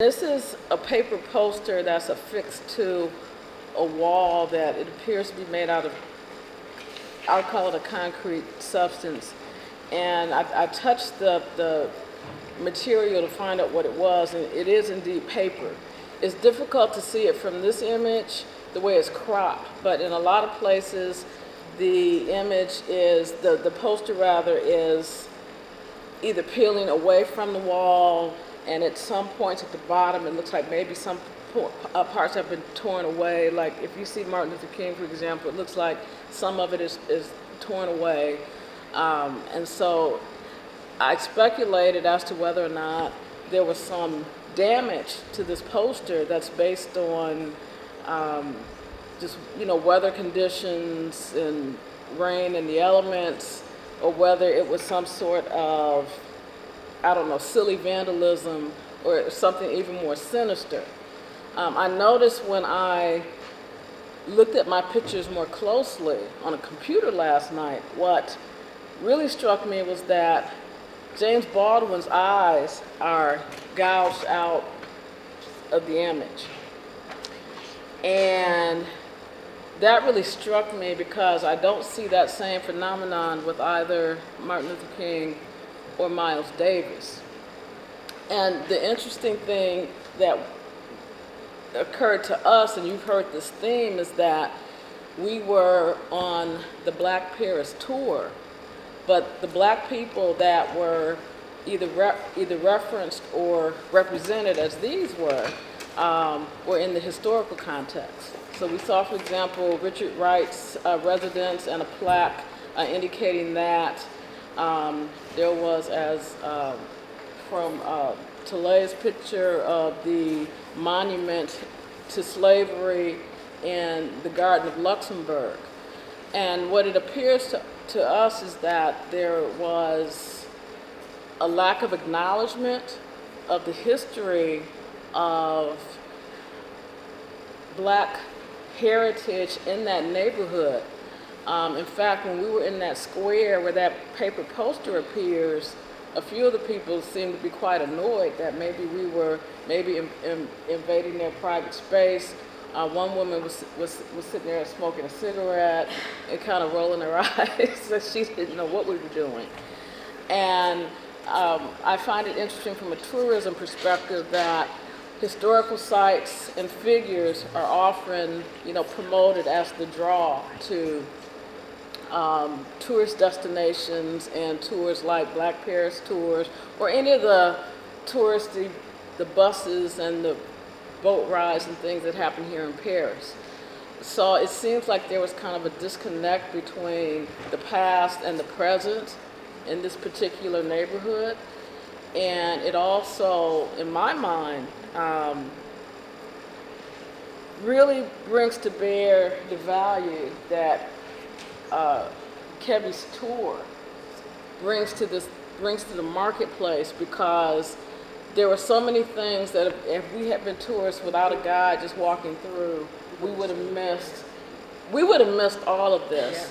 This is a paper poster that's affixed to a wall that it appears to be made out of, I'll call it a concrete substance. And I touched the material to find out what it was, and it is indeed paper. It's difficult to see it from this image, the way it's cropped, but in a lot of places, the image is, the poster rather, is either peeling away from the wall, and at some points at the bottom, it looks like maybe some parts have been torn away. Like if you see Martin Luther King, for example, it looks like some of it is torn away. And so I speculated as to whether or not there was some damage to this poster that's based on just, weather conditions and rain and the elements, or whether it was some sort of, I don't know, silly vandalism or something even more sinister. I noticed when I looked at my pictures more closely on a computer last night, what really struck me was that James Baldwin's eyes are gouged out of the image. And that really struck me because I don't see that same phenomenon with either Martin Luther King or Miles Davis. And the interesting thing that occurred to us, and you've heard this theme, is that we were on the Black Paris tour, but the black people that were either referenced or represented as these were in the historical context. So we saw, for example, Richard Wright's residence and a plaque indicating that. There was, as from Tollet's picture of the monument to slavery in the Garden of Luxembourg. And what it appears to us is that there was a lack of acknowledgement of the history of black heritage in that neighborhood. In fact, when we were in that square where that paper poster appears, a few of the people seemed to be quite annoyed that maybe we were invading their private space. One woman was sitting there smoking a cigarette and kind of rolling her eyes, so she didn't know what we were doing. And I find it interesting from a tourism perspective that historical sites and figures are often, promoted as the draw to tourist destinations and tours like Black Paris tours, or any of the touristy, the buses and the boat rides and things that happen here in Paris. So it seems like there was kind of a disconnect between the past and the present in this particular neighborhood. And it also, in my mind, really brings to bear the value that Kevy's tour brings to the marketplace, because there were so many things that if we had been tourists without a guide just walking through, we would have missed all of this. Yeah.